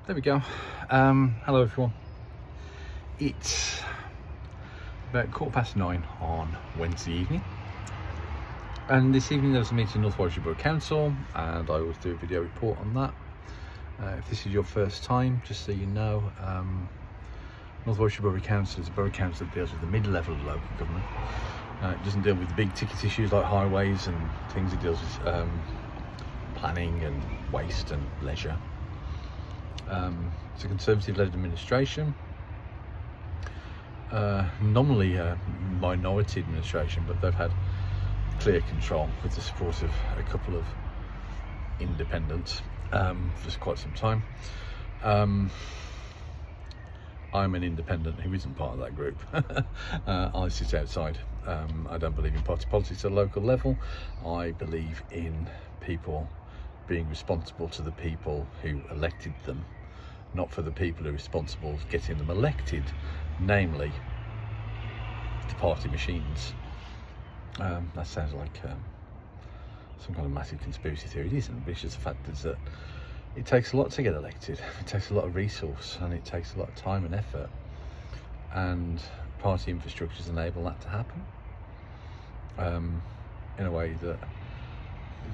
There we go. Hello everyone. It's about 9:15 on Wednesday evening, and this evening there was a meeting in North Warwickshire Borough Council, and I always do a video report on that. If this is your first time, just so you know, North Warwickshire Borough Council is a borough council that deals with the mid-level of local government. It doesn't deal with the big ticket issues like highways and things. It deals with planning and waste and leisure. It's a Conservative-led administration, nominally a minority administration, but they've had clear control with the support of a couple of independents for quite some time. I'm an independent who isn't part of that group. I sit outside. I don't believe in party politics at a local level. I believe in people being responsible to the people who elected them, not for the people who are responsible for getting them elected, namely the party machines. That sounds like some kind of massive conspiracy theory. It isn't, but it's just the fact is that it takes a lot to get elected. It takes a lot of resource, and it takes a lot of time and effort, and party infrastructures enable that to happen in a way that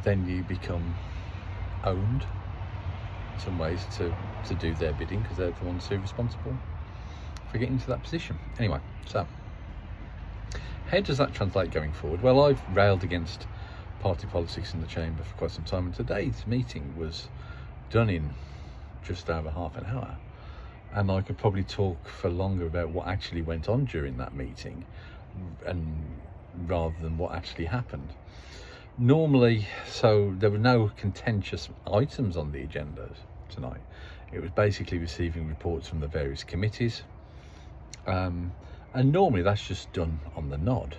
then you become owned in some ways to do their bidding, because they're the ones who are responsible for getting to that position. Anyway, so how does that translate going forward? Well, I've railed against party politics in the chamber for quite some time, and today's meeting was done in just over half an hour, and I could probably talk for longer about what actually went on during that meeting, and rather than what actually happened. Normally, so there were no contentious items on the agenda tonight. It was basically receiving reports from the various committees, and normally that's just done on the nod.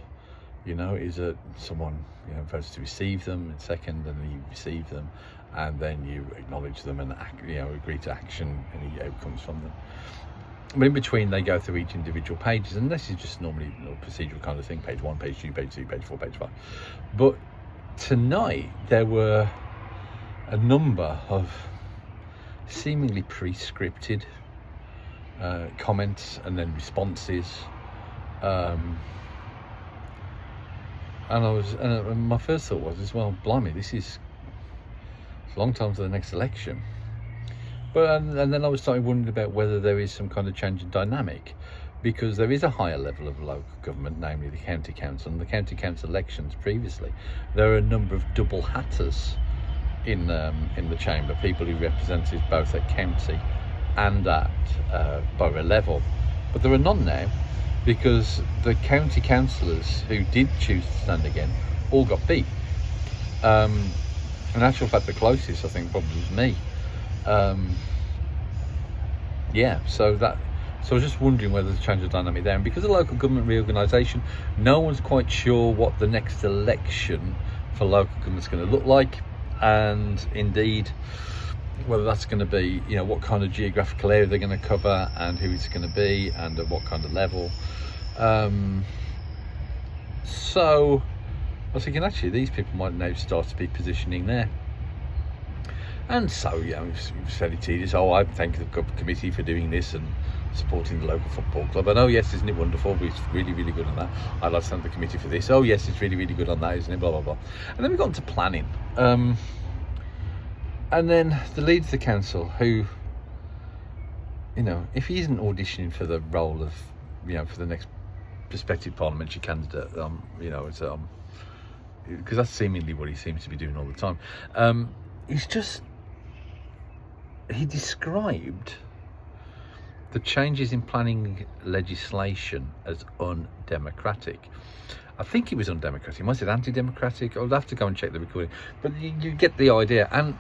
Is that someone votes to receive them, and second, and then you receive them, and then you acknowledge them and agree to action, any outcomes from them. But in between, they go through each individual pages, and this is just normally procedural kind of thing: page 1, page 2, page 3, page 4, page 5. But tonight there were a number of seemingly pre-scripted comments and then responses, and my first thought was, well, blimey, it's a long time to the next election. But and then I was starting wondering about whether there is some kind of change in dynamic, because there is a higher level of local government, namely the county council. And the county council elections previously, there are a number of double hatters in the chamber, people who represented both at county and at borough level. But there are none now, because the county councillors who did choose to stand again all got beat. In actual fact, the closest, I think, probably was me. So I was just wondering whether there's a change of dynamic there. And because of local government reorganisation, no one's quite sure what the next election for local government is going to look like, and indeed whether that's going to be, what kind of geographical area they're going to cover, and who it's going to be, and at what kind of level. So I was thinking, actually, these people might now start to be positioning there. And so, it was fairly tedious. I thank the committee for doing this and supporting the local football club. And yes, isn't it wonderful? It's really, really good on that. I'd like to thank the committee for this. Yes, it's really, really good on that, isn't it? Blah, blah, blah. And then we got into planning. And then the leader of the council, who, if he isn't auditioning for the role of, for the next prospective parliamentary candidate, because that's seemingly what he seems to be doing all the time. He described the changes in planning legislation as undemocratic. I think it was undemocratic. Was it anti-democratic? I'll have to go and check the recording. But you get the idea. And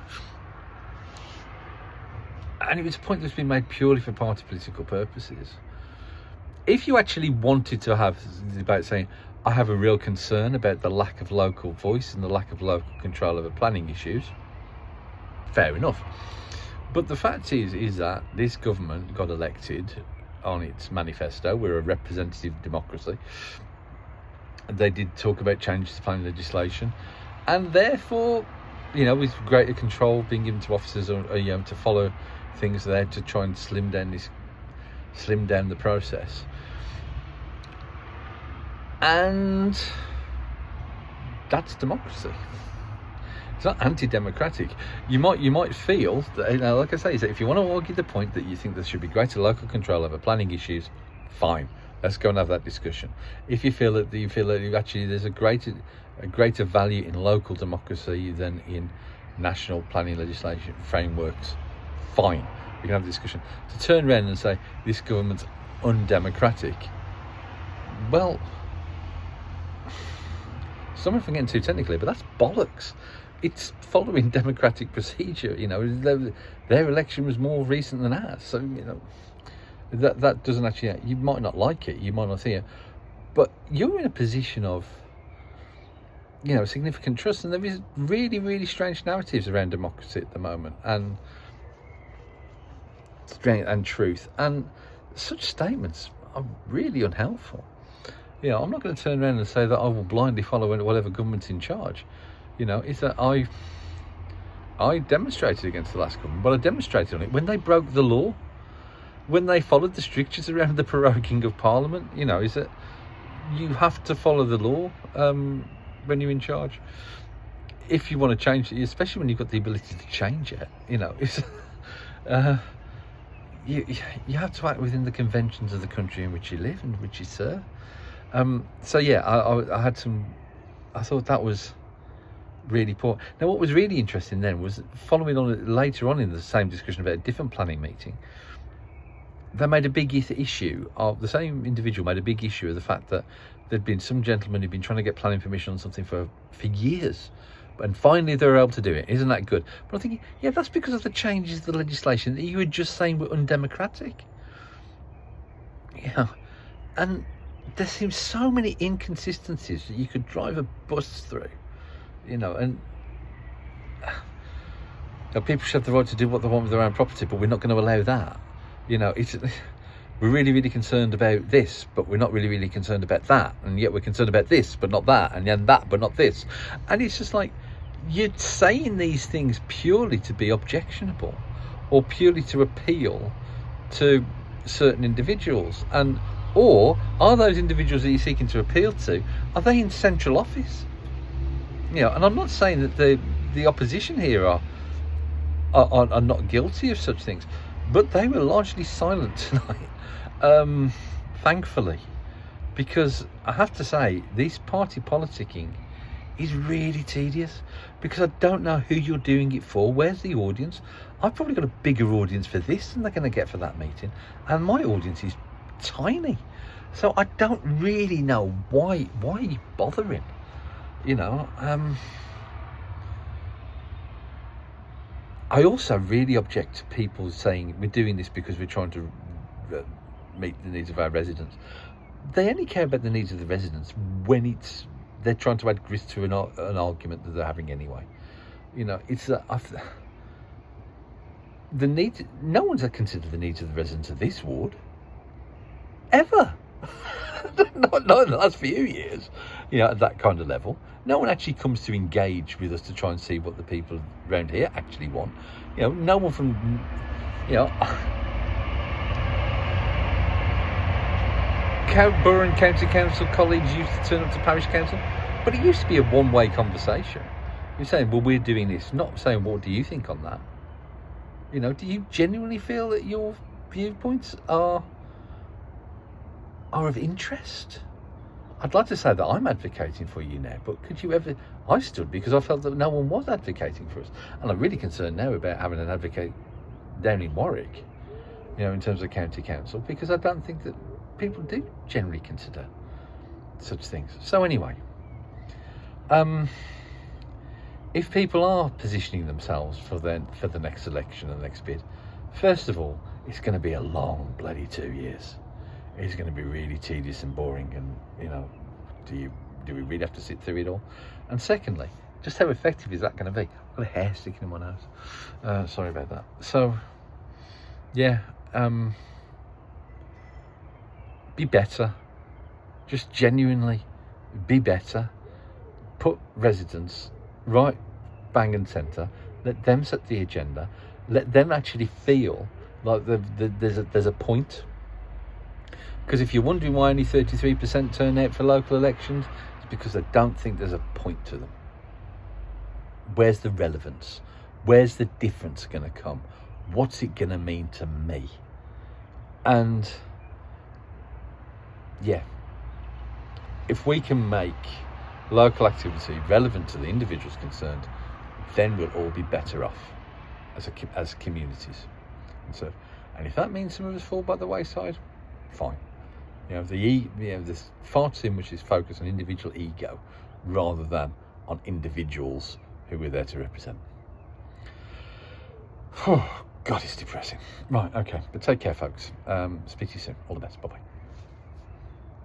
it was a point that's been made purely for party political purposes. If you actually wanted to have the debate saying, I have a real concern about the lack of local voice and the lack of local control over planning issues, fair enough. But the fact is that this government got elected on its manifesto. We're a representative democracy. They did talk about changes to planning legislation, and therefore with greater control being given to officers, or to follow things there to try and slim down the process. And that's democracy. It's not anti-democratic. You might feel that, like I say, is that if you want to argue the point that you think there should be greater local control over planning issues, fine, let's go and have that discussion. If you feel that actually there's a greater value in local democracy than in national planning legislation frameworks, fine, we can have a discussion. To turn around and say this government's undemocratic, well, sorry for getting too technically, but that's bollocks. It's following democratic procedure. Their election was more recent than ours, so that doesn't actually. You might not like it, you might not think it, but you're in a position of significant trust, and there is really, really strange narratives around democracy at the moment, and strength and truth, and such statements are really unhelpful. I'm not going to turn around and say that I will blindly follow whatever government's in charge. It's that I demonstrated against the last government, but I demonstrated on it when they broke the law, when they followed the strictures around the proroguing of Parliament. Is that you have to follow the law when you're in charge. If you want to change it, especially when you've got the ability to change it, it's you have to act within the conventions of the country in which you live and which you serve. So yeah, I thought that was really poor. Now, what was really interesting then was following on later on in the same discussion about a different planning meeting, they made a big issue of the same individual made a big issue of the fact that there'd been some gentleman who'd been trying to get planning permission on something for years, and finally they were able to do it. Isn't that good? But I'm thinking, yeah, that's because of the changes to the legislation that you were just saying were undemocratic. And there seems so many inconsistencies that you could drive a bus through, and people should have the right to do what they want with their own property, but we're not going to allow that. We're really, really concerned about this, but we're not really, really concerned about that, and yet we're concerned about this, but not that, and then that, but not this. And it's just like, you're saying these things purely to be objectionable, or purely to appeal to certain individuals, or are those individuals that you're seeking to appeal to, are they in central office? And I'm not saying that the opposition here are not guilty of such things, but they were largely silent tonight, thankfully, because I have to say, this party politicking is really tedious, because I don't know who you're doing it for. Where's the audience? I've probably got a bigger audience for this than they're going to get for that meeting, and my audience is tiny, so I don't really know why are you bothering. I also really object to people saying we're doing this because we're trying to meet the needs of our residents. They only care about the needs of the residents when they're trying to add grist to an argument that they're having anyway. It's the need. No one's considered the needs of the residents of this ward ever. not in the last few years, at that kind of level. No one actually comes to engage with us to try and see what the people around here actually want. No one from, Borough and County Council colleagues used to turn up to parish council, but it used to be a one-way conversation. You're saying, well, we're doing this, not saying, what do you think on that? Do you genuinely feel that your viewpoints are of interest? I'd like to say that I'm advocating for you now, but could you ever? I stood because I felt that no one was advocating for us, and I'm really concerned now about having an advocate down in Warwick, in terms of county council, because I don't think that people do generally consider such things. So anyway, if people are positioning themselves for the next election and the next bid, first of all, it's going to be a long bloody 2 years. It's going to be really tedious and boring, and do we really have to sit through it all? And secondly, just how effective is that going to be? I've got a hair sticking in my nose. Sorry about that. So yeah, be better. Just genuinely be better. Put residents right bang and centre. Let them set the agenda. Let them actually feel like there's a point. Because if you're wondering why only 33% turn out for local elections, it's because they don't think there's a point to them. Where's the relevance? Where's the difference going to come? What's it going to mean to me? And yeah, if we can make local activity relevant to the individuals concerned, then we'll all be better off as communities. And if that means some of us fall by the wayside, fine. There's far too much is focused on individual ego rather than on individuals who we're there to represent. Oh, God, it's depressing. Right, okay, but take care, folks. Speak to you soon. All the best. Bye-bye.